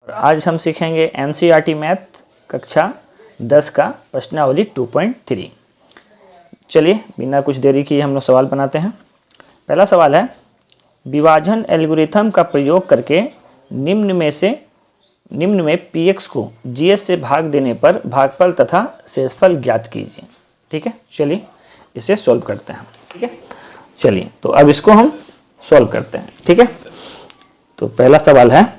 आज हम सीखेंगे एनसीईआरटी मैथ कक्षा 10 का प्रश्नावली 2.3। चलिए बिना कुछ देरी किए हम लोग सवाल बनाते हैं। पहला सवाल है, विभाजन एल्गोरिथम का प्रयोग करके निम्न में px को gs से भाग देने पर भागफल तथा शेषफल ज्ञात कीजिए। ठीक है, चलिए इसे सॉल्व करते हैं। ठीक है, चलिए तो अब इसको हम सॉल्व करते हैं। ठीक है, तो पहला सवाल है,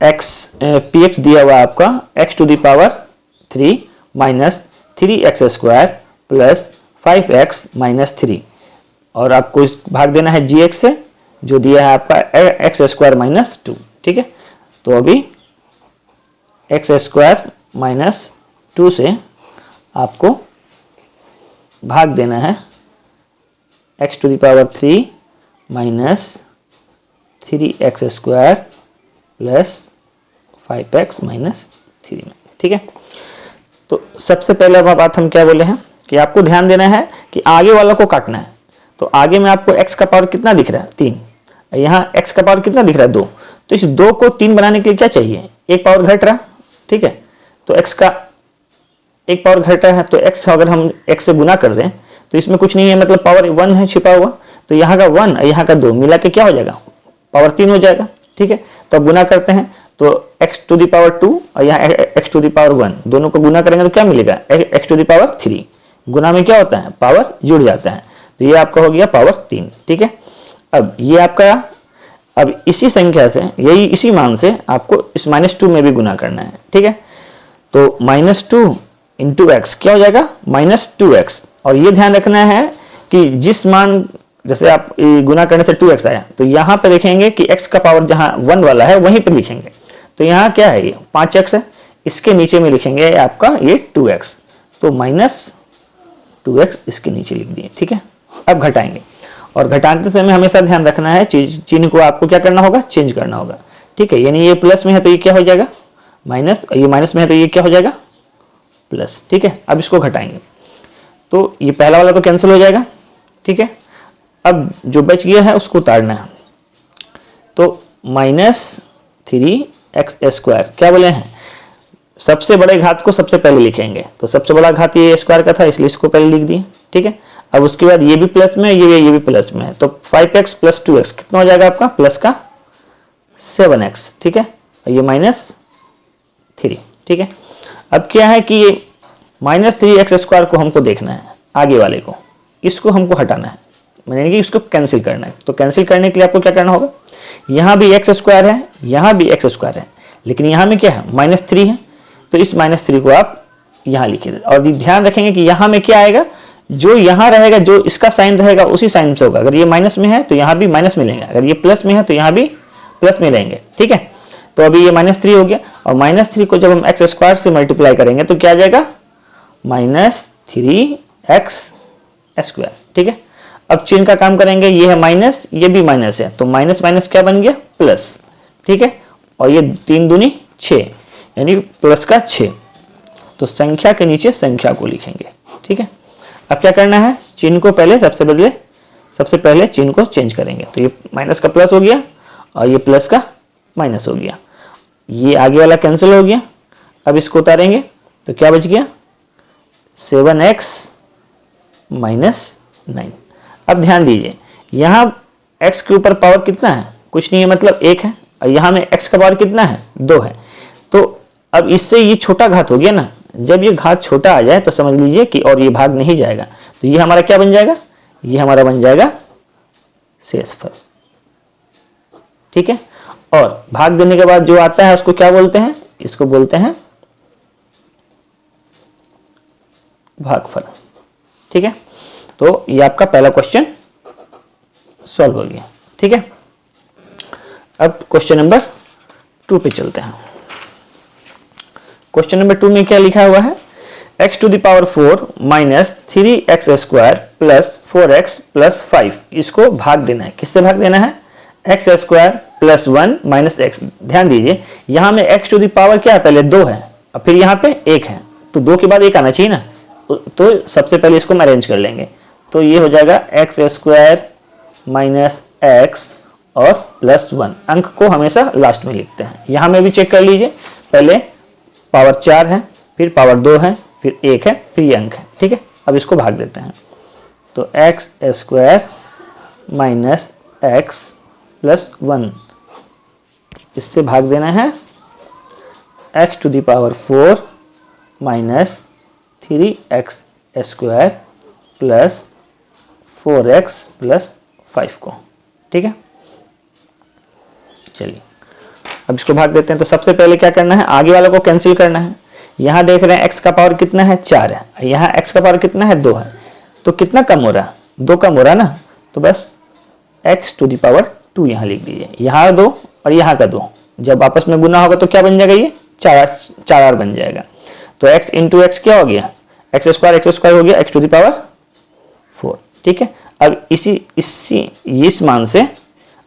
px दिया हुआ आपका x to the power 3 minus 3x² plus 5x minus 3 और आपको इस भाग देना है gx से, जो दिया है आपका x² माइनस 2। ठीक है, तो अभी x² माइनस 2 से आपको भाग देना है x to the power 3 minus 3x² plus 5x minus 3 में। ठीक है, तो सबसे पहले बात हम क्या बोले हैं कि आपको ध्यान देना है कि आगे वाला को काटना है। तो आगे में आपको x का पावर कितना दिख रहा है? 3। यहाँ x का पावर कितना दिख रहा है? 2। तो इस 2 को 3 बनाने के लिए क्या चाहिए? एक पावर घट रहा। ठीक है, तो x का एक पावर घट रहा है, तो x अगर हम x से गुना कर दें तो इसमें कुछ नहीं है, मतलब पावर 1 है छिपा हुआ। तो यहाँ का 1 यहाँ का 2 मिला के क्या हो जाएगा? पावर 3 हो जाएगा। ठीक है, तो अब गुना करते हैं तो x टू द पावर 2 और यहाँ x टू द पावर 1, दोनों को गुना करेंगे तो क्या मिलेगा? x to the power 3। गुना में क्या होता है? पावर जुड़ जाता है। तो ये आपका हो गया पावर 3। ठीक है, अब ये आपका, अब इसी संख्या से इसी मान से आपको इस -2 में भी गुना करना है। ठीक है, तो -2 इंटू एक्स क्या हो जाएगा? -2x। और ये ध्यान रखना है कि जिस मान, जैसे आप गुना करने से 2x आया, तो यहाँ पे देखेंगे कि x का पावर जहाँ 1 वाला है वहीं पे लिखेंगे। तो यहाँ क्या है? ये 5x है, इसके नीचे में लिखेंगे आपका ये 2x, तो -2x इसके नीचे लिख दिए। ठीक है, अब घटाएंगे और घटाते समय हमेशा ध्यान रखना है चिन्ह को आपको क्या करना होगा? चेंज करना होगा। ठीक है, यानी ये प्लस में है तो ये क्या हो जाएगा? माइनस, ये माइनस में है तो ये क्या हो जाएगा? प्लस। ठीक है, अब इसको घटाएंगे तो ये पहला वाला तो कैंसिल हो जाएगा। ठीक है, अब जो बच गया है उसको उतारना है, तो -3x² क्या बोले हैं? सबसे बड़े घात को सबसे पहले लिखेंगे, तो सबसे बड़ा घात ये स्क्वायर का था इसलिए इसको पहले लिख दिए। ठीक है, अब उसके बाद ये भी प्लस में, ये भी प्लस में है, तो 5x प्लस 2x कितना हो जाएगा आपका? प्लस का 7x। ठीक है, और ये -3। ठीक है, अब क्या है कि ये -3x² को हमको देखना है, आगे वाले को, इसको हमको हटाना है, यानी कि इसको कैंसिल करना है। तो कैंसिल करने के लिए आपको क्या करना होगा? यहाँ भी x² है, यहाँ भी x² है, लेकिन यहाँ में क्या है? -3 है, तो इस -3 को आप यहाँ लिखिए। और ध्यान रखेंगे कि यहाँ में क्या आएगा? जो यहाँ रहेगा, जो इसका साइन रहेगा उसी साइन से होगा। अगर ये माइनस में है तो यहाँ भी माइनस मिलेंगे, अगर ये प्लस में है तो यहाँ भी प्लस मिलेंगे। ठीक है, तो अभी ये -3 हो गया, और -3 को जब हम x² से मल्टीप्लाई करेंगे तो क्या आ जाएगा? -3x²। ठीक है, अब चिन्ह का काम करेंगे, ये है माइनस, ये भी माइनस है, तो माइनस माइनस क्या बन गया? प्लस। ठीक है, और ये 3 दूनी 6, यानी प्लस का 6, तो संख्या के नीचे संख्या को लिखेंगे। ठीक है, अब क्या करना है? चिन्ह को पहले सबसे पहले चिन्ह को चेंज करेंगे, तो ये माइनस का प्लस हो गया और ये प्लस का माइनस हो गया, ये आगे वाला कैंसिल हो गया। अब इसको उतारेंगे तो क्या बच गया? 7x minus 9। अब ध्यान दीजिए, यहाँ x के ऊपर पावर कितना है? कुछ नहीं है, मतलब 1 है, और यहाँ में x का पावर कितना है? 2 है। तो अब इससे ये छोटा घात हो गया ना, जब ये घात छोटा आ जाए तो समझ लीजिए कि और ये भाग नहीं जाएगा, तो ये हमारा क्या बन जाएगा? ये हमारा बन जाएगा शेषफल। ठीक है, और भाग देने के बाद जो आता है उसको क्या बोलते हैं? इसको बोलते हैं भागफल। ठीक है, तो ये आपका पहला क्वेश्चन सॉल्व हो गया। ठीक है, अब क्वेश्चन नंबर 2 पे चलते हैं। क्वेश्चन नंबर 2 में क्या लिखा हुआ है? x to the power 4 minus 3x² plus 4x plus 5, इसको भाग देना है। किससे भाग देना है? x² plus 1 minus x। ध्यान दीजिए, यहाँ में x टू द पावर क्या है? पहले 2 है और फिर यहाँ पे 1 है, तो 2 के बाद 1 आना चाहिए ना, तो सबसे पहले इसको हम अरेंज कर लेंगे। तो ये हो जाएगा x² माइनस x और +1। अंक को हमेशा लास्ट में लिखते हैं। यहाँ में भी चेक कर लीजिए, पहले पावर 4 है, फिर पावर 2 है, फिर 1 है, फिर ये अंक है। ठीक है, अब इसको भाग देते हैं। तो x² माइनस x प्लस 1, इससे भाग देना है x⁴ minus 3x² plus 4x plus 5 को। ठीक है, चलिए अब इसको भाग देते हैं। तो सबसे पहले क्या करना है, आगे वाला को कैंसिल करना है। यहाँ देख रहे हैं x का पावर कितना है, 4 है, यहाँ x का पावर कितना है, 2 है, तो कितना कम हो रहा है, 2 कम हो रहा है ना, तो बस x⁴ यहाँ लिख दीजिए। यहाँ 2 और यहाँ का 2 जब आपस में गुना होगा तो क्या बन जाएगा, ये 4r बन जाएगा। तो x इंटू एक्स क्या हो गया, x² हो गया x⁴। ठीक है, अब इस मान से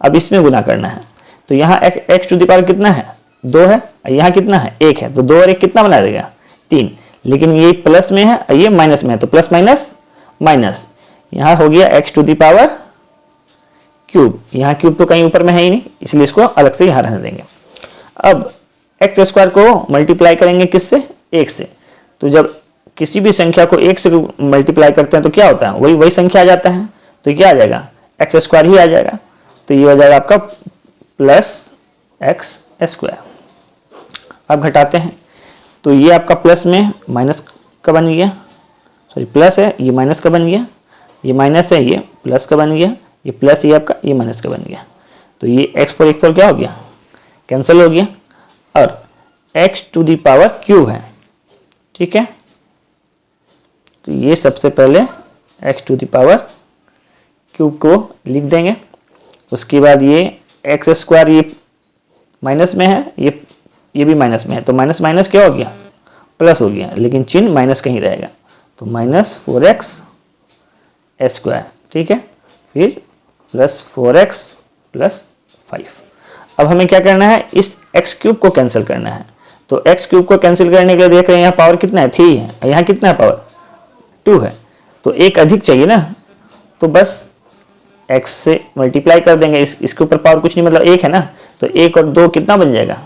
अब इसमें गुना करना है। तो यहाँ x⁴ कितना है, 2 है, यहाँ कितना है, 1 है, तो 2 और 1 कितना बना देगा, 3। लेकिन ये प्लस में है और ये माइनस में है, तो प्लस माइनस माइनस, यहाँ हो गया x⁴, यहाँ क्यूब तो कहीं ऊपर में है ही नहीं, इसलिए इसको अलग से यहाँ रहने देंगे। अब x² को मल्टीप्लाई करेंगे किससे, 1 से। तो जब किसी भी संख्या को 1 से मल्टीप्लाई करते हैं तो क्या होता है, वही संख्या आ जाता है। तो क्या आ जाएगा, x² ही आ जाएगा। तो ये हो जाएगा आपका प्लस x²। अब घटाते हैं, तो ये आपका प्लस में माइनस का बन गया, सॉरी प्लस है, ये माइनस का बन गया, ये माइनस है, ये प्लस का बन गया, ये प्लस ये आपका ये माइनस का बन गया। तो ये x⁴ क्या हो गया, कैंसिल हो गया, और x⁴ है। ठीक है, तो ये सबसे पहले x⁴ को लिख देंगे। उसके बाद ये x² ये माइनस में है, ये भी माइनस में है, तो माइनस माइनस क्या हो गया, प्लस हो गया, लेकिन चिन्ह माइनस कहीं रहेगा, तो -4x²। ठीक है, फिर +4x + 5। अब हमें क्या करना है, इस x³ को कैंसिल करना है। तो x³ को कैंसिल करने के लिए देख रहे हैं यहाँ पावर कितना है, 3 है, यहाँ कितना है, पावर 2 है, तो एक अधिक चाहिए ना, तो बस x से मल्टीप्लाई कर देंगे। इसके ऊपर पावर कुछ नहीं, मतलब 1 है ना, तो 1 और 2 कितना बन जाएगा,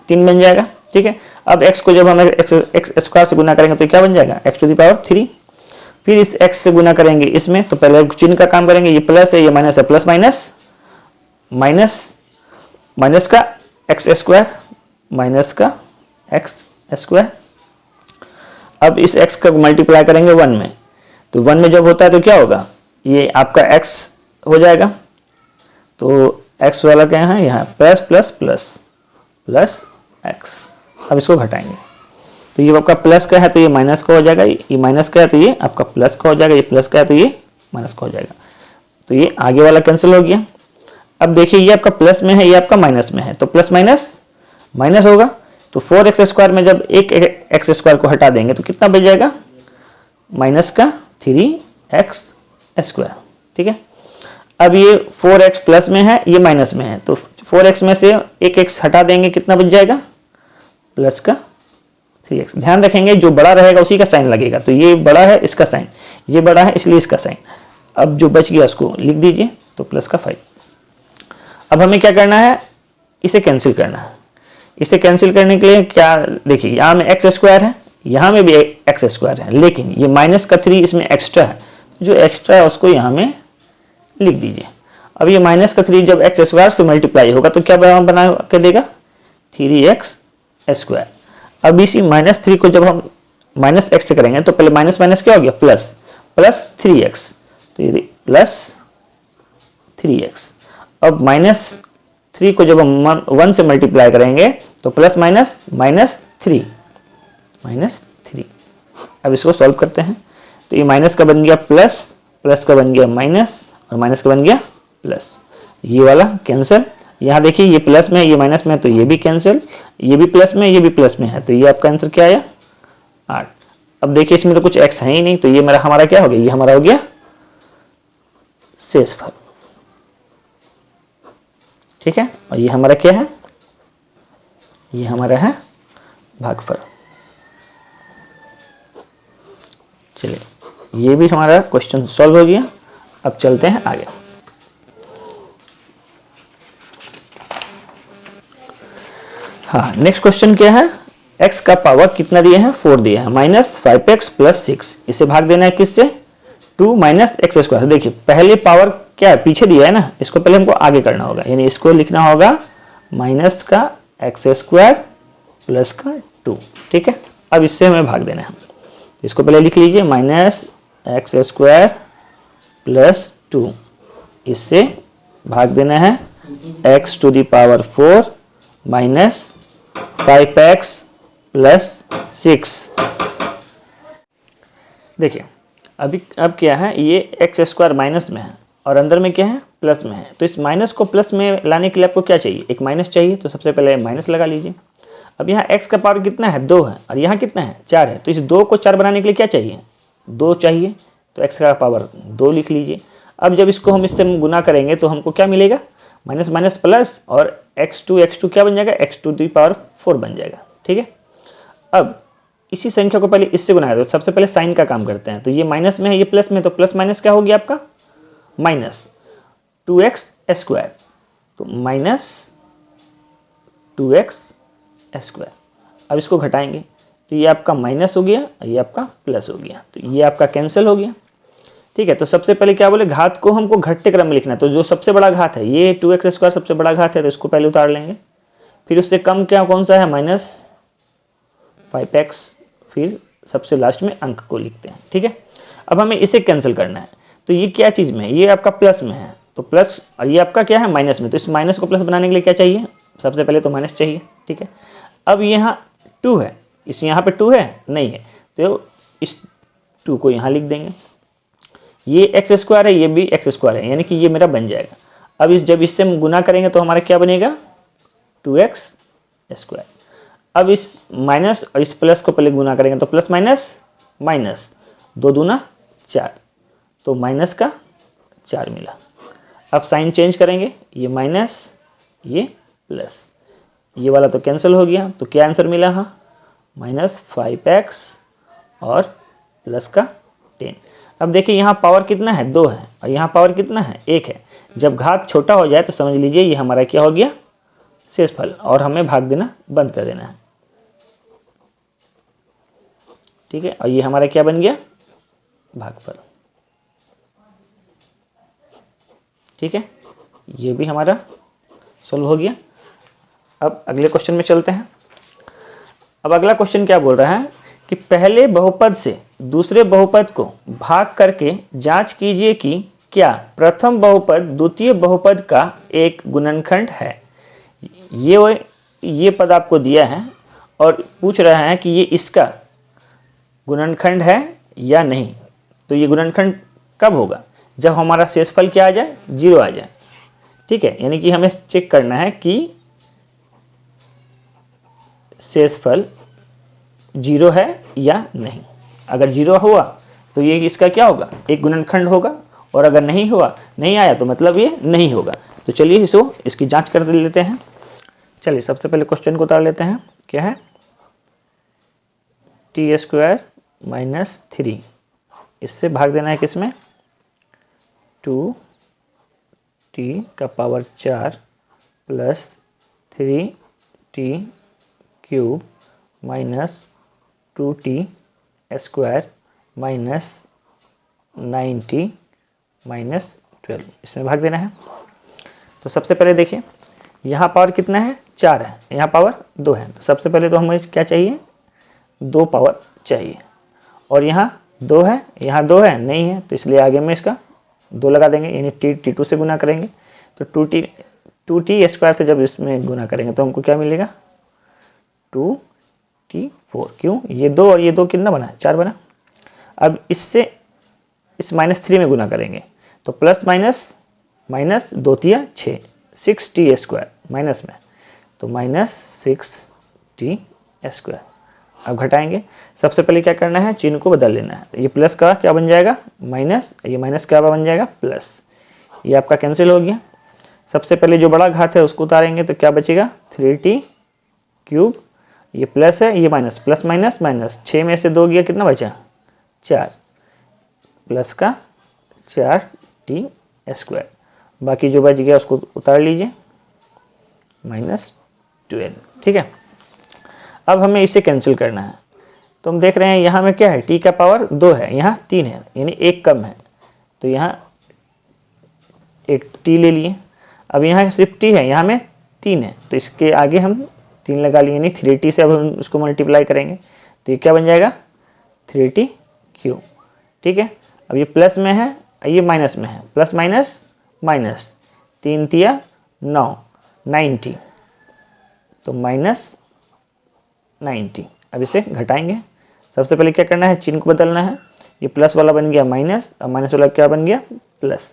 3 बन जाएगा। ठीक है, अब x को जब हम x² से गुना करेंगे तो क्या बन जाएगा, x⁴। फिर इस x से गुना करेंगे इसमें, तो पहले चिन्ह का काम करेंगे, ये प्लस है, ये माइनस है, प्लस माइनस माइनस माइनस का x² माइनस का x²। अब इस x का मल्टीप्लाई करेंगे 1 में, तो 1 में जब होता है तो क्या होगा, ये आपका x हो जाएगा। तो x वाला क्या है, यहाँ plus plus plus plus x। अब इसको घटाएंगे, तो ये आपका प्लस का है तो ये माइनस का हो जाएगा, ये माइनस का है तो ये आपका प्लस का हो जाएगा, ये प्लस का है तो ये माइनस का हो जाएगा। तो ये आगे वाला कैंसिल हो गया। अब देखिए ये आपका प्लस में है, ये आपका माइनस में है, तो प्लस माइनस माइनस होगा। तो 4x² में जब एक x² को हटा देंगे तो कितना बच जाएगा, माइनस का 3x²। ठीक है, अब ये 4x प्लस में है, ये माइनस में है, तो 4x में से एक x हटा देंगे, कितना बच जाएगा, प्लस का 3x। ध्यान रखेंगे जो बड़ा रहेगा उसी का साइन लगेगा, तो ये बड़ा है इसका साइन, ये बड़ा है इसलिए इसका साइन। अब जो बच गया उसको लिख दीजिए, तो प्लस का 5। अब हमें क्या करना है, इसे कैंसिल करना है। इसे कैंसिल करने के लिए क्या, देखिए यहाँ में x² है, यहाँ में भी x² है, लेकिन ये माइनस का 3 इसमें एक्स्ट्रा है, जो एक्स्ट्रा है उसको यहाँ में लिख दीजिए। अब ये माइनस का 3 जब x² से मल्टीप्लाई होगा तो क्या बना कर देगा, 3x²। अब इसी -3 को जब हम -x से करेंगे तो पहले माइनस माइनस क्या हो गया, प्लस प्लस 3x, तो ये प्लस 3x। अब -3 को जब हम 1 से मल्टीप्लाई करेंगे तो प्लस माइनस -3। अब इसको सॉल्व करते हैं, तो ये माइनस का बन गया प्लस, प्लस का बन गया माइनस, और माइनस का बन गया प्लस। ये वाला कैंसिल। यहाँ देखिए ये प्लस में है, ये माइनस में है, तो ये भी कैंसिल, ये भी प्लस में, ये भी प्लस में है, तो ये आपका आंसर क्या आया, 8। अब देखिए इसमें तो कुछ x है ही नहीं, तो ये हमारा क्या हो गया, ये हमारा हो गया शेषफल। ठीक है, और ये हमारा क्या है, ये हमारा है भागफल। चलिए ये भी हमारा क्वेश्चन सॉल्व हो गया। अब चलते हैं आगे। हाँ, नेक्स्ट क्वेश्चन क्या है, x का पावर कितना दिया है, 4 दिया है, -5x + 6, इसे भाग देना है किससे, 2 - x²। देखिए पहले पावर क्या है, पीछे दिया है ना, इसको पहले हमको आगे करना होगा, यानी इसको लिखना होगा माइनस का x² प्लस का 2, ठीक है। अब इससे हमें भाग देना है, इसको पहले लिख लीजिए -x² प्लस 2, इससे भाग देना है x⁴ माइनस 5x प्लस 6। देखिए अब क्या है, ये x² माइनस में है और अंदर में क्या है, प्लस में है। तो इस माइनस को प्लस में लाने के लिए आपको क्या चाहिए, एक माइनस चाहिए, तो सबसे पहले माइनस लगा लीजिए। अब यहाँ x का पावर कितना है, 2 है, और यहाँ कितना है, 4 है। तो इस 2 को 4 बनाने के लिए क्या चाहिए, 2 चाहिए, तो x का पावर 2 लिख लीजिए। अब जब इसको हम इससे गुना करेंगे तो हमको क्या मिलेगा, माइनस माइनस प्लस, और x2 क्या बन जाएगा, x⁴ बन जाएगा, ठीक है। अब इसी संख्या को पहले इससे गुना है, तो सबसे पहले साइन का काम करते हैं। तो ये माइनस में है, ये प्लस में, तो प्लस माइनस क्या हो गया आपका, -2x², तो -2x²। अब इसको घटाएंगे तो ये आपका माइनस हो गया, ये आपका प्लस हो गया, तो ये आपका कैंसिल हो गया, ठीक है। तो सबसे पहले क्या बोले, घात को हमको घटते क्रम में लिखना है। तो जो सबसे बड़ा घात है, ये 2x² सबसे बड़ा घात है, तो इसको पहले उतार लेंगे। फिर उससे कम क्या कौन सा है, -5x, फिर सबसे लास्ट में अंक को लिखते हैं, ठीक है। अब हमें इसे कैंसिल करना है, तो ये क्या चीज़ में है, ये आपका प्लस में है, तो प्लस, और ये आपका क्या है, माइनस में। तो इस माइनस को प्लस बनाने के लिए क्या चाहिए, सबसे पहले तो माइनस चाहिए, ठीक है। अब यहाँ 2 है, इस यहाँ पे 2 है नहीं है, तो इस 2 को यहाँ लिख देंगे। ये x² है, ये भी x² है, यानी कि ये मेरा बन जाएगा। अब जब इससे हम गुना करेंगे तो हमारा क्या बनेगा, 2x²। अब इस माइनस और इस प्लस को पहले गुना करेंगे तो प्लस माइनस माइनस, 2 दूना 4, तो माइनस का 4 मिला। अब साइन चेंज करेंगे, ये माइनस ये प्लस, ये वाला तो कैंसिल हो गया, तो क्या आंसर मिला, हाँ -5x और प्लस का 10। अब देखिए यहाँ पावर कितना है, 2 है, और यहाँ पावर कितना है, 1 है। जब घात छोटा हो जाए तो समझ लीजिए ये हमारा क्या हो गया, शेषफल, और हमें भाग देना बंद कर देना है, ठीक है। और ये हमारा क्या बन गया, भागफल, ठीक है। ये भी हमारा सॉल्व हो गया। अब अगले क्वेश्चन में चलते हैं। अब अगला क्वेश्चन क्या बोल रहा है कि पहले बहुपद से दूसरे बहुपद को भाग करके जांच कीजिए कि क्या प्रथम बहुपद द्वितीय बहुपद का एक गुणनखंड है। ये पद आपको दिया है और पूछ रहा है कि ये इसका गुणनखंड है या नहीं। तो ये गुणनखंड कब होगा, जब हमारा शेषफल क्या आ जाए, 0 आ जाए, ठीक है। यानी कि हमें चेक करना है कि शेषफल 0 है या नहीं। अगर 0 हुआ तो ये इसका क्या होगा, एक गुणनखंड होगा, और अगर नहीं हुआ, नहीं आया, तो मतलब ये नहीं होगा। तो चलिए इसकी जांच कर लेते हैं। चलिए सबसे पहले क्वेश्चन को उतार लेते हैं। क्या है, t² - 3, इससे भाग देना है किसमें, 2t⁴ plus 3t³ minus 2t² minus 9t minus 12, इसमें भाग देना है। तो सबसे पहले देखिए यहाँ पावर कितना है, 4 है, यहाँ पावर 2 है। तो सबसे पहले तो हमें क्या चाहिए, 2 पावर चाहिए, और यहाँ 2 है, यहाँ 2 है नहीं है, तो इसलिए आगे में इसका 2 लगा देंगे, यानी t2 से गुना करेंगे। तो 2t² से जब इसमें गुना करेंगे तो हमको क्या मिलेगा, 2t4। क्यों, ये 2 और ये 2 कितना बना, 4 बना। अब इससे इस -3 में गुना करेंगे तो प्लस माइनस माइनस 2 तिया 6, 6t² माइनस में, तो -6t²। अब घटाएंगे, सबसे पहले क्या करना है, चिन्ह को बदल लेना है। ये प्लस का क्या बन जाएगा, माइनस, ये माइनस क्या बन जाएगा, प्लस। ये आपका कैंसिल हो गया। सबसे पहले जो बड़ा घात है उसको उतारेंगे तो क्या बचेगा, 3t³। ये प्लस है, ये माइनस, प्लस माइनस माइनस, 6 में से 2 गया, कितना बचा, 4, प्लस का 4t²। बाकी जो बच गया उसको उतार लीजिए, 12, ठीक है। अब हमें इसे कैंसिल करना है, तो हम देख रहे हैं यहाँ में क्या है, t का पावर 2 है, यहाँ 3 है, यानी 1 कम है, तो यहाँ एक t ले लिए। अब यहाँ सिर्फ t है, यहाँ में 3 है, तो इसके आगे हम 3 लगा लिए, यानी 3t से अब हम उसको मल्टीप्लाई करेंगे, तो ये क्या बन जाएगा 3t क्यूब, ठीक है। अब ये प्लस में है, ये माइनस में है, प्लस माइनस माइनस, 3 तिया 9, 90, तो माइनस 90। अब इसे घटाएंगे, सबसे पहले क्या करना है, चिन्ह को बदलना है, ये प्लस वाला बन गया माइनस, अब माइनस वाला क्या बन गया प्लस,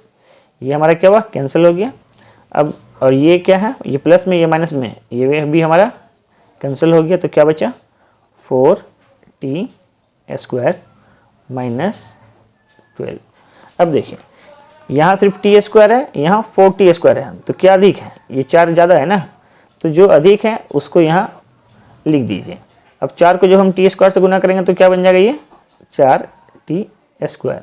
ये हमारा क्या हुआ कैंसिल हो गया। अब और ये क्या है, ये प्लस में ये माइनस में, ये भी हमारा कैंसिल हो गया, तो क्या बचा 4t स्क्वायर माइनस 12। अब देखिए यहाँ सिर्फ t स्क्वायर है, यहाँ 4t स्क्वायर है, तो क्या अधिक है, ये 4 ज़्यादा है ना, तो जो अधिक है उसको यहाँ लिख दीजिए। अब 4 को जब हम t स्क्वायर से गुना करेंगे तो क्या बन जाएगा, ये 4t स्क्वायर।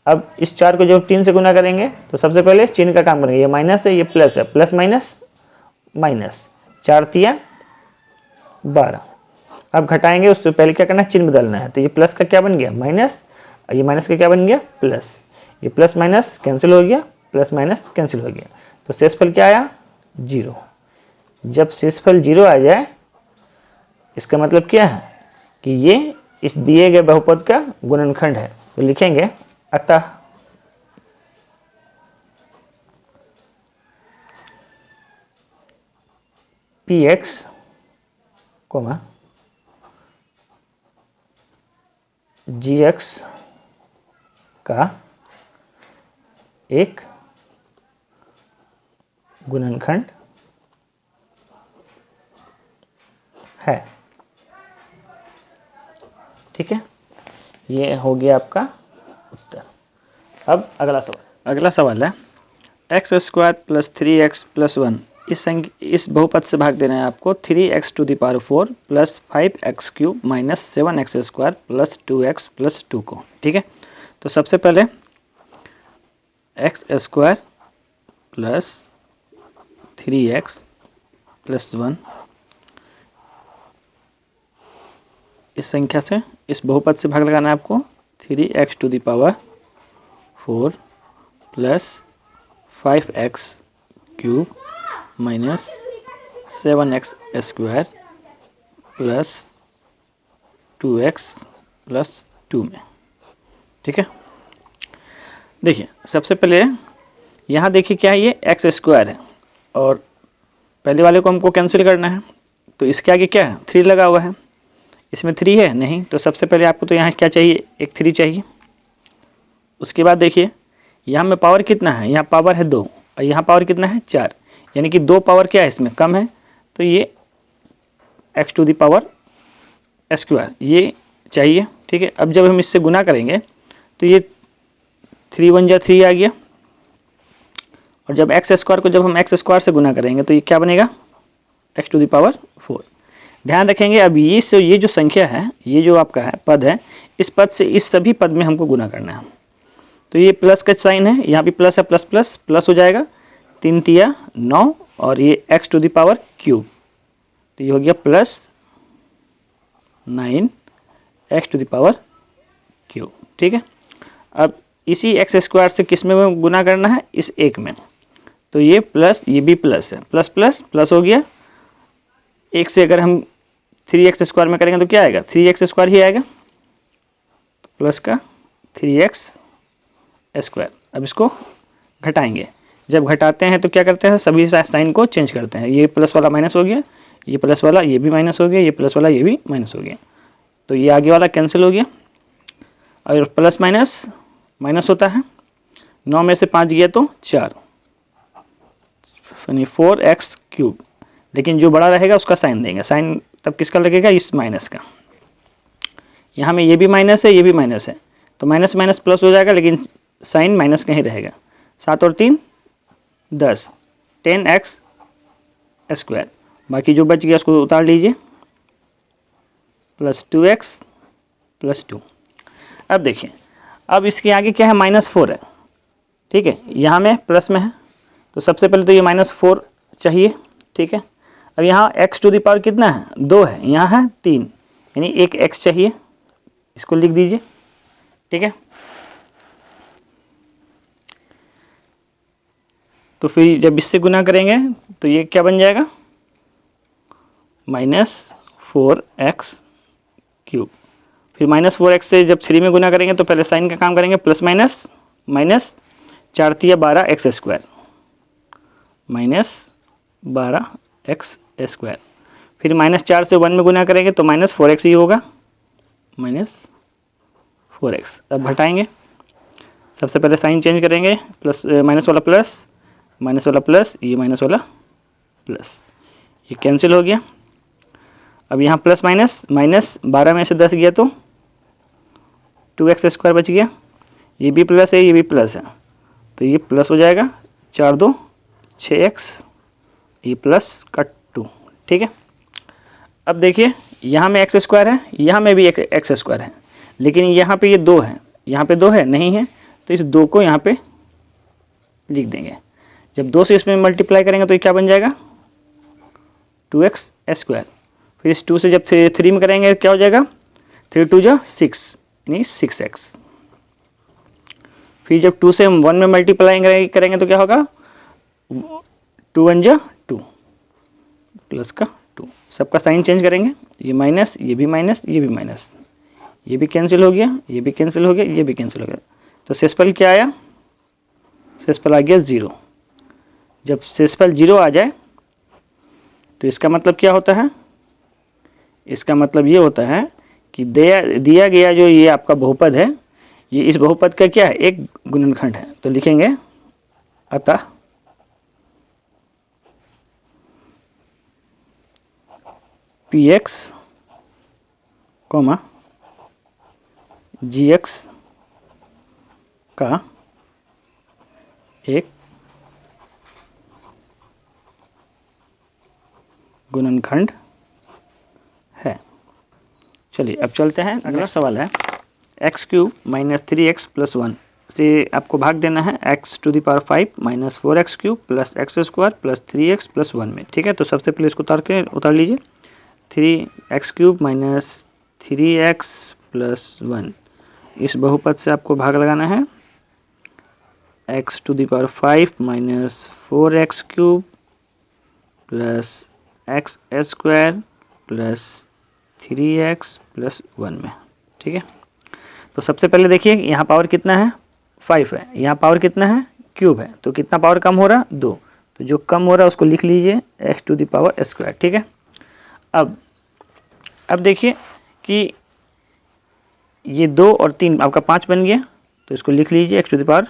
अब इस 4 को जब 3 से गुना करेंगे तो सबसे पहले चिन्ह का काम करेंगे, ये माइनस है, ये प्लस है, प्लस माइनस माइनस, 4 तिया 12। अब घटाएंगे, उससे पहले क्या करना है, चिन्ह बदलना है, तो ये प्लस का क्या बन गया माइनस, ये माइनस का क्या बन गया प्लस, ये प्लस माइनस कैंसिल हो गया, प्लस माइनस कैंसिल हो गया, तो शेषफल क्या आया 0। जब शेषफल 0 आ जाए इसका मतलब क्या है कि ये इस दिए गए बहुपद का गुणनखंड है, तो लिखेंगे अतः px, gx का एक गुणनखंड है, ठीक है। ये हो गया आपका उत्तर। अब अगला सवाल है x square plus 3x plus 1, इस बहुपद से भाग देना है आपको 3x to the power 4 plus 5x cube minus 7x square plus 2x plus 2 को, ठीक है। तो सबसे पहले x square plus 3x plus 1, इस संख्या से इस बहुपद से भाग लगाना है आपको 3x to the power 4 plus 5x cube minus 7x square plus 2x plus 2 में, ठीक है। देखिए सबसे पहले यहाँ देखिए क्या है, ये एक्स स्क्वायर है और पहले वाले को हमको कैंसिल करना है, तो इसके आगे क्या है 3 लगा हुआ है, इसमें 3 है नहीं, तो सबसे पहले आपको तो यहाँ क्या चाहिए, एक 3 चाहिए। उसके बाद देखिए यहाँ में पावर कितना है, यहाँ पावर है 2 और यहाँ पावर कितना है 4, यानी कि 2 पावर क्या है इसमें कम है, तो ये x to the power square ये चाहिए, ठीक है। अब जब हम इससे गुना करेंगे तो ये 3 1 जा 3 आ गया, और जब एक्स स्क्वायर को जब हम एक्स स्क्वायर से गुना करेंगे तो ये क्या बनेगा x टू दी पावर 4। ध्यान रखेंगे अब ये जो संख्या है, ये जो आपका है पद है, इस पद से इस सभी पद में हमको गुना करना है, तो ये प्लस का साइन है, यहाँ भी प्लस है, प्लस प्लस प्लस हो जाएगा, 3 तिया 9 और ये x to the power cube, तो ये हो गया plus 9 x to the power cube, ठीक है। अब इसी एक्स स्क्वायर से किस में गुना करना है, इस एक में, तो ये प्लस, ये भी प्लस है, प्लस प्लस प्लस हो गया, एक से अगर हम 3x स्क्वायर में करेंगे तो क्या आएगा 3x स्क्वायर ही आएगा, तो प्लस का 3x स्क्वायर। अब इसको घटाएंगे, जब घटाते हैं तो क्या करते हैं सभी साइन को चेंज करते हैं, ये प्लस वाला माइनस हो गया, ये प्लस वाला ये भी माइनस हो गया, ये प्लस वाला ये भी माइनस हो गया, तो ये आगे वाला कैंसिल हो गया, और प्लस माइनस माइनस होता है, 9 में से 5 गया तो 4, यानी 4x क्यूब, लेकिन जो बड़ा रहेगा उसका साइन देंगे, साइन तब किसका लगेगा इस माइनस का, यहाँ में ये भी माइनस है ये भी माइनस है, तो माइनस माइनस प्लस हो जाएगा, लेकिन साइन माइनस का ही रहेगा, 7 और 3 10, 10x स्क्वायर, बाकी जो बच गया उसको उतार लीजिए, प्लस 2x प्लस 2। अब देखिए अब इसके आगे क्या है -4 है, ठीक है, यहाँ में प्लस में है, तो सबसे पहले तो ये -4 चाहिए, ठीक है। अब यहाँ x टू द पावर कितना है, 2 है, यहाँ है 3, यानी एक x चाहिए, इसको लिख दीजिए, ठीक है। तो फिर जब इससे गुना करेंगे तो ये क्या बन जाएगा, -4x क्यूब। फिर -4x से जब 3 में गुना करेंगे तो पहले साइन का काम करेंगे, प्लस माइनस, माइनस 4 तिया 12x स्क्वायर, -12x²। फिर -4 से 1 में गुना करेंगे तो -4x ही होगा, -4x। अब घटाएंगे, सबसे पहले साइन चेंज करेंगे, प्लस माइनस वाला प्लस, माइनस वाला प्लस, ये माइनस वाला प्लस, ये कैंसिल हो गया। अब यहाँ प्लस माइनस, माइनस 12 में से 10 गया तो 2x² बच गया, ये भी प्लस है, ये भी प्लस है, तो ये प्लस हो जाएगा, 4 2 6x, ये प्लस का 2, ठीक है। अब देखिए यहाँ में x² है, यहाँ में भी एक x² है, लेकिन यहाँ पे ये 2 है, यहाँ पे 2 है नहीं है, तो इस 2 को यहाँ पे लिख देंगे। जब 2 से इसमें मल्टीप्लाई करेंगे तो ये क्या बन जाएगा, 2x²। फिर इस 2 से जब 3 में करेंगे क्या हो जाएगा, 3 2 जा 6, यानी 6x। फिर जब 2 से हम 1 में मल्टीप्लाई करेंगे तो क्या होगा, 2 1 जा 2, प्लस का 2। सबका साइन चेंज करेंगे, ये माइनस, ये भी माइनस, ये भी माइनस, ये भी कैंसिल हो गया, ये भी कैंसिल हो गया, ये भी कैंसिल हो गया। तो शेषफल क्या आया, शेषफल आ गया 0। जब शेषफल 0 आ जाए तो इसका मतलब क्या होता है, इसका मतलब ये होता है कि दिया गया जो ये आपका बहुपद है, ये इस बहुपद का क्या है, एक गुणनखंड है। तो लिखेंगे अतः px, gx का एक गुणनखंड है। चलिए अब चलते हैं, अगला सवाल है x³ - 3x + 1 से आपको भाग देना है x⁵ - 5 - 4x³ + x² + 3x + 1 में, ठीक है। तो सबसे पहले इसको उतार लीजिए, 3x³ - 3x + 1, इस बहुपद से आपको भाग लगाना है, x⁵ - 5 - 4x³ + x² + 3x + 1 में, ठीक है। तो सबसे पहले देखिए यहाँ पावर कितना है, 5 है, यहाँ पावर कितना है, क्यूब है, तो कितना पावर कम हो रहा, 2, तो जो कम हो रहा है उसको लिख लीजिए x², ठीक है। अब देखिए कि ये 2 और 3 आपका 5 बन गया, तो इसको लिख लीजिए x⁵।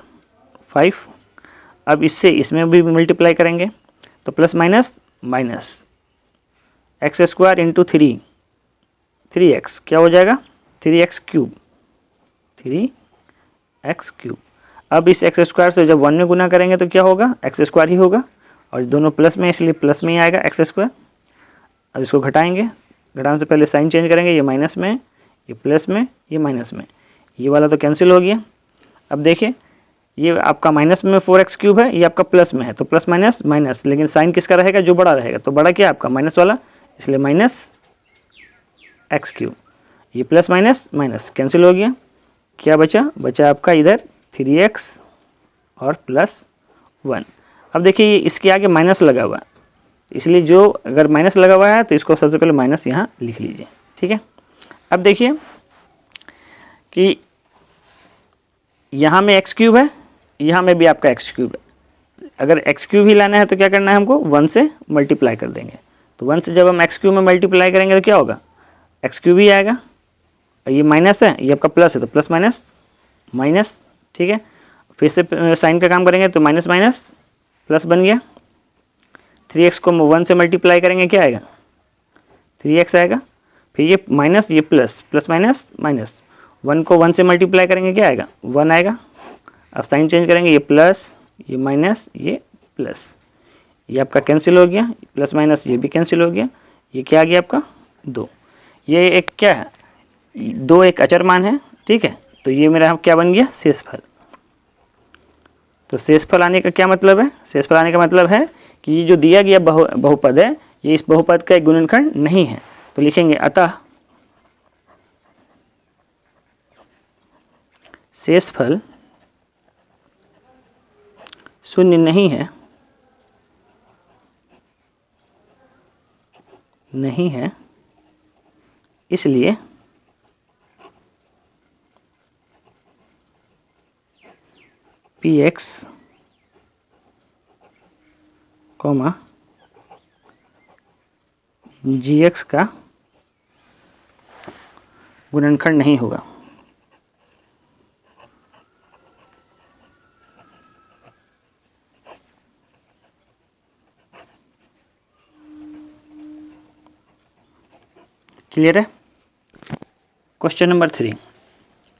अब इससे इसमें भी मल्टीप्लाई करेंगे तो plus minus minus x² × 3x क्या हो जाएगा, 3x³, 3x³। अब इस x² से जब 1 में गुना करेंगे तो क्या होगा, x² ही होगा, और दोनों प्लस में, इसलिए प्लस में ही आएगा x²। अब इसको घटाएंगे, घटाने से पहले साइन चेंज करेंगे, ये माइनस में, ये प्लस में, ये माइनस में, ये वाला तो कैंसिल हो गया। अब देखिए ये आपका माइनस में 4x³ है, ये आपका प्लस में है, तो प्लस माइनस माइनस, लेकिन साइन किसका रहेगा, जो बड़ा रहेगा, तो बड़ा क्या आपका माइनस वाला, इसलिए -x³। ये प्लस माइनस माइनस कैंसिल हो गया, क्या बचा आपका इधर 3x और +1। अब देखिए इसके आगे माइनस लगा हुआ है, इसलिए जो अगर माइनस लगा हुआ है तो इसको सबसे पहले माइनस यहाँ लिख लीजिए, ठीक है। अब देखिए कि यहाँ में x³ है, यहाँ में भी आपका x³ है। अगर x³ ही लाना है तो क्या करना है हमको, 1 से मल्टीप्लाई कर देंगे। तो 1 से जब हम x³ में मल्टीप्लाई करेंगे तो क्या होगा, x³ ही आएगा, ये माइनस है, ये आपका प्लस है, तो प्लस माइनस माइनस, ठीक है। फिर से साइन का काम करेंगे तो माइनस माइनस प्लस बन गया। 3x को 1 से मल्टीप्लाई करेंगे क्या आएगा, 3x आएगा। फिर ये माइनस, ये प्लस, प्लस माइनस माइनस, 1 को 1 से मल्टीप्लाई करेंगे क्या आएगा, 1 आएगा। अब साइन चेंज करेंगे, ये प्लस, ये माइनस, ये प्लस, ये आपका कैंसिल हो गया, प्लस माइनस ये भी कैंसिल हो गया, ये क्या आ गया आपका 2। ये एक क्या है, 2 एक अचर मान है, ठीक है। तो ये मेरा क्या बन गया, शेषफल। तो शेषफल आने का क्या मतलब है, शेषफल आने का मतलब है कि ये जो दिया गया बहुपद है, ये इस बहुपद का एक गुणनखंड नहीं है। तो लिखेंगे अतः शेषफल शून्य नहीं है, इसलिए px, gx का गुणनखंड नहीं होगा। क्लियर है? क्वेश्चन नंबर 3,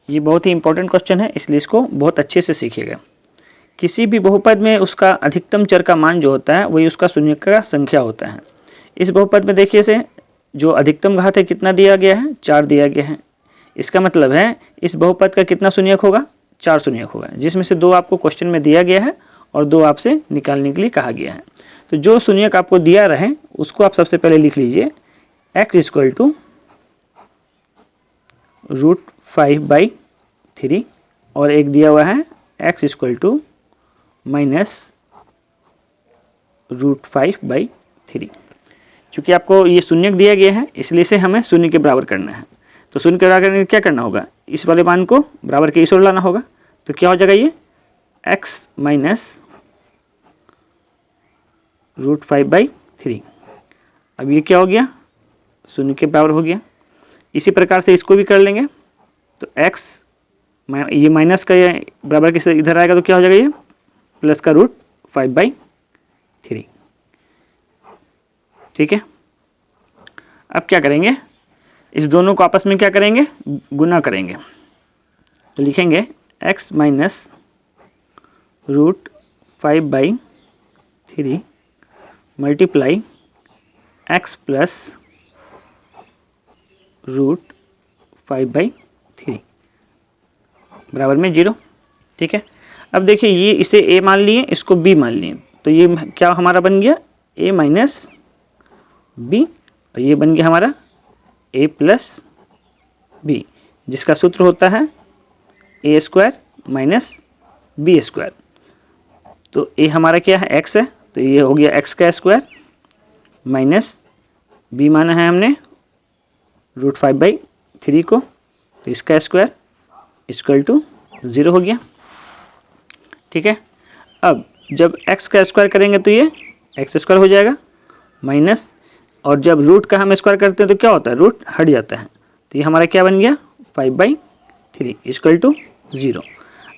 ये बहुत ही इंपॉर्टेंट क्वेश्चन है, इसलिए इसको बहुत अच्छे से सीखिएगा। किसी भी बहुपद में उसका अधिकतम चर का मान जो होता है वही उसका शून्य का संख्या होता है। इस बहुपद में देखिए से जो अधिकतम घात है कितना दिया गया है, 4 दिया गया है। इसका मतलब है इस बहुपद का कितना शून्यक होगा, 4 शून्यक होगा, जिसमें से 2 आपको क्वेश्चन में दिया गया है और 2 आपसे निकालने के लिए कहा गया है। तो जो शून्यक आपको दिया रहे उसको आप सबसे पहले लिख लीजिए, x इक्वल टू √5/3 और एक दिया हुआ है x इक्वल टू -√5/3। चूँकि आपको ये शून्यक दिया गया है इसलिए इसे हमें शून्य के बराबर करना है। तो शून्य के बराबर करने के क्या करना होगा, इस वाले मान को बराबर के इस ओर लाना होगा। तो क्या हो जाएगा, ये x -√5/3। अब ये क्या हो गया, शून्य के बराबर हो गया। इसी प्रकार से इसको भी कर लेंगे। तो x ये माइनस का ये बराबर के इधर आएगा तो क्या हो जाएगा, ये प्लस का √5/3। ठीक है। अब क्या करेंगे, इस दोनों को आपस में क्या करेंगे, गुना करेंगे। तो लिखेंगे x -√5/3 मल्टीप्लाई x प्लस √5/3 बराबर में 0। ठीक है। अब देखिए ये इसे a मान लिए, इसको b मान लिए, तो ये क्या हमारा बन गया a माइनस b, और ये बन गया हमारा a प्लस b, जिसका सूत्र होता है a² माइनस b²। तो a हमारा क्या है, x है, तो ये हो गया x का स्क्वायर माइनस b माना है हमने √5/3 को, तो इसका स्क्वायर इक्वल टू 0 हो गया। ठीक है। अब जब x का स्क्वायर करेंगे तो ये x² हो जाएगा माइनस, और जब रूट का हम स्क्वायर करते हैं तो क्या होता है, रूट हट जाता है। तो ये हमारा क्या बन गया 5/3 इक्वल टू 0।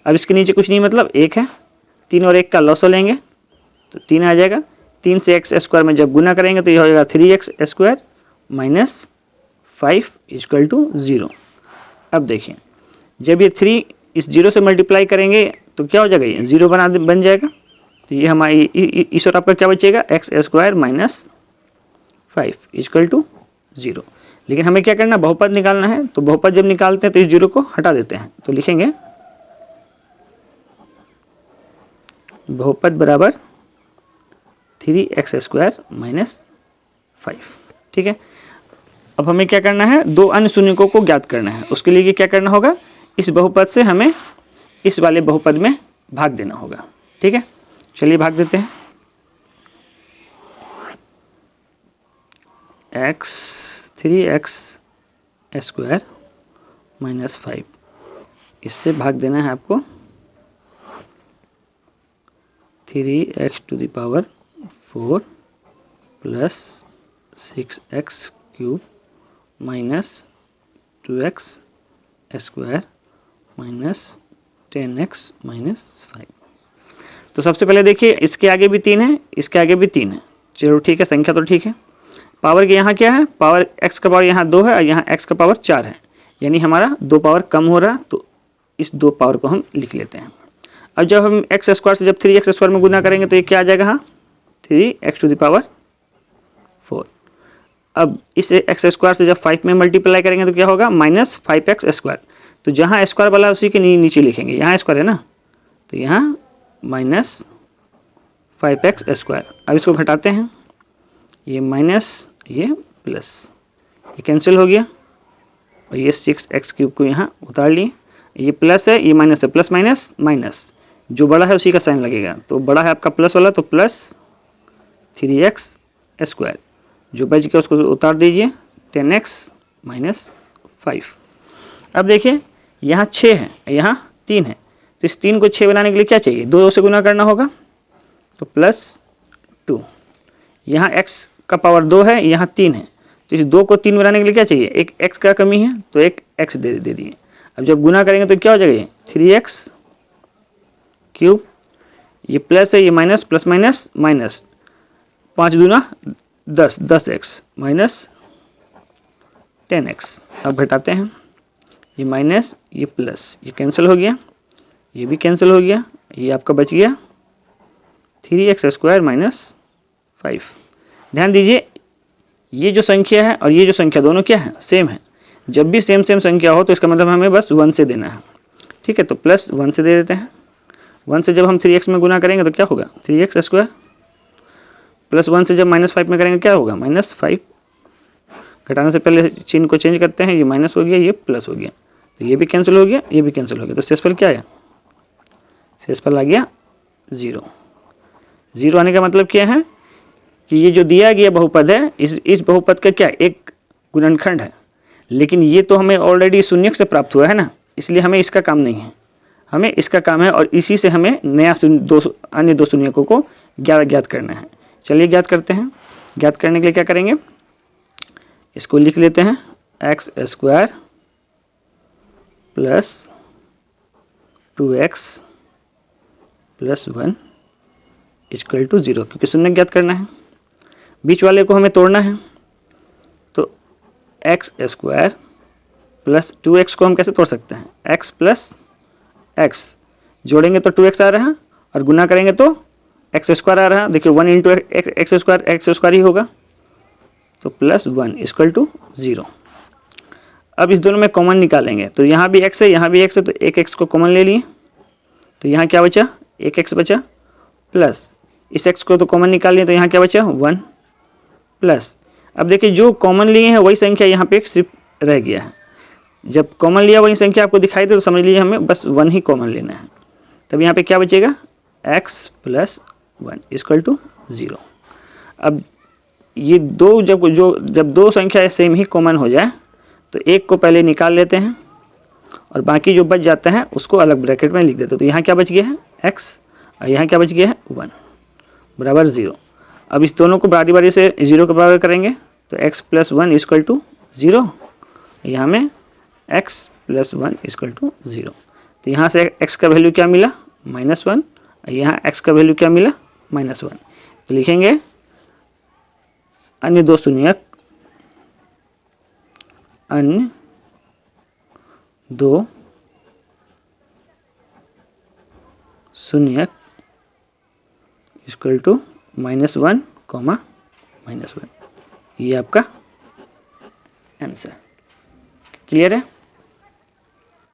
अब इसके नीचे कुछ नहीं, मतलब 1 है, 3 और 1 का लॉस लेंगे तो 3 आ जाएगा। 3 से x² में जब गुना करेंगे तो ये हो जाएगा 3x² माइनस 5 इक्वल टू 0। अब देखिए जब ये 3 इस 0 से मल्टीप्लाई करेंगे तो क्या हो जाएगा, ये 0 बन जाएगा। तो ये हमारी इस और आपका क्या बचेगा, x² माइनस 5 इक्वल टू 0। लेकिन हमें क्या करना, बहुपद निकालना है। तो बहुपद जब निकालते हैं तो इस 0 को हटा देते हैं। तो लिखेंगे बहुपद बराबर 3x² माइनस 5। ठीक है। अब हमें क्या करना है, 2 अन्य शून्यकों को ज्ञात करना है। उसके लिए क्या करना होगा, इस बहुपद से हमें इस वाले बहुपद में भाग देना होगा। ठीक है, चलिए भाग देते हैं। x3x² माइनस 5, इससे भाग देना है आपको 3x⁴ plus 6x³ minus 2x² minus 10x minus 5। तो सबसे पहले देखिए इसके आगे भी 3 है, इसके आगे भी 3 है। चलो ठीक है, संख्या तो ठीक है। पावर के यहाँ क्या है, पावर x का पावर यहाँ 2 है और यहाँ x का पावर 4 है, यानी हमारा 2 पावर कम हो रहा। तो इस 2 पावर को हम लिख लेते हैं। अब जब हम x² से जब 3x² में गुना करेंगे तो ये क्या आ जाएगा, हाँ 3x⁴। अब इस x² से जब 5 में मल्टीप्लाई करेंगे तो क्या होगा, माइनस 5x²। तो जहाँ स्क्वायर वाला उसी के नीचे लिखेंगे, यहाँ स्क्वायर है ना, तो यहाँ माइनस 5x²। अब इसको घटाते हैं ये माइनस, ये प्लस, ये कैंसिल हो गया और ये 6x³ को यहाँ उतार लिए। ये प्लस है, ये माइनस है, प्लस माइनस माइनस, जो बड़ा है उसी का साइन लगेगा। तो बड़ा है आपका प्लस वाला, तो प्लस 3x²। जो बच गया उसको उतार दीजिए, 10x माइनस 5। अब देखिए यहाँ 6 है, यहाँ 3 है, तो इस 3 को 6 बनाने के लिए क्या चाहिए, 2 से गुना करना होगा, तो +2। यहाँ x का पावर 2 है, यहाँ 3 है, तो इस 2 को 3 बनाने के लिए क्या चाहिए, एक x का कमी है, तो एक x दे दिए। अब जब गुना करेंगे तो क्या हो जाएगा, 3x³। ये प्लस है, ये माइनस, प्लस माइनस माइनस, 5 दूना 10, 10x माइनस 10x। अब घटाते हैं, ये माइनस, ये प्लस, ये कैंसिल हो गया, ये भी कैंसिल हो गया, ये आपका बच गया 3x² माइनस 5। ध्यान दीजिए ये जो संख्या है और ये जो संख्या दोनों क्या है, सेम है। जब भी सेम संख्या हो तो इसका मतलब हमें बस 1 से देना है, ठीक है। तो +1 से दे देते हैं। 1 से जब हम 3x में गुना करेंगे तो क्या होगा, 3x², प्लस 1 से जब -5 में करेंगे क्या होगा, -5। घटाने से पहले चिन्ह को चेंज करते हैं, ये माइनस हो गया, ये प्लस हो गया, तो ये भी कैंसिल हो गया, ये भी कैंसिल हो गया। तो शेषफल क्या है, शेषफल आ गया 0। 0 आने का मतलब क्या है कि ये जो दिया गया बहुपद है, इस बहुपद का क्या एक गुणनखंड है, लेकिन ये तो हमें ऑलरेडी शून्यक से प्राप्त हुआ है ना, इसलिए हमें इसका काम नहीं है, हमें इसका काम है और इसी से हमें नया अन्य दो शून्यकों को ज्ञात करना है। चलिए ज्ञात करते हैं। ज्ञात करने के लिए क्या करेंगे, इसको लिख लेते हैं, x² + 2x + 1 = 0, क्योंकि शून्य ज्ञात करना है, बीच वाले को हमें तोड़ना है। तो x² + 2x को हम कैसे तोड़ सकते हैं, x + x जोड़ेंगे तो 2x आ रहा है और गुना करेंगे तो x² आ रहा है। देखिए 1 × x² ही होगा, तो +1 = 0। अब इस दोनों में कॉमन निकालेंगे, तो यहाँ भी x है, यहाँ भी x है, तो एक x को कॉमन ले लिए, तो यहाँ क्या बचा, एक x बचा, प्लस इस x को तो कॉमन निकाल लिए, तो यहाँ क्या बचा, 1 प्लस। अब देखिए जो कॉमन लिए हैं वही संख्या यहाँ पे सिर्फ रह गया है। जब कॉमन लिया वही संख्या आपको दिखाई दे तो समझ लीजिए हमें बस 1 ही कॉमन लेना है। तब यहाँ पे क्या बचेगा, x + 1 = 0। अब ये जब दो संख्या सेम ही कॉमन हो जाए तो एक को पहले निकाल लेते हैं और बाकी जो बच जाता है उसको अलग ब्रैकेट में लिख देते हैं। तो यहाँ क्या बच गया है, x, और यहाँ क्या बच गया है, 1 = 0। अब इस दोनों को बारी बारी से 0 के बराबर करेंगे, तो x + 1 = 0, यहाँ में x + 1 = 0। तो यहाँ से x का वैल्यू क्या मिला, -1, और यहाँ x का वैल्यू क्या मिला, -1। तो लिखेंगे अन्य दो शून्यक = -1, -1। ये आपका आंसर। क्लियर है।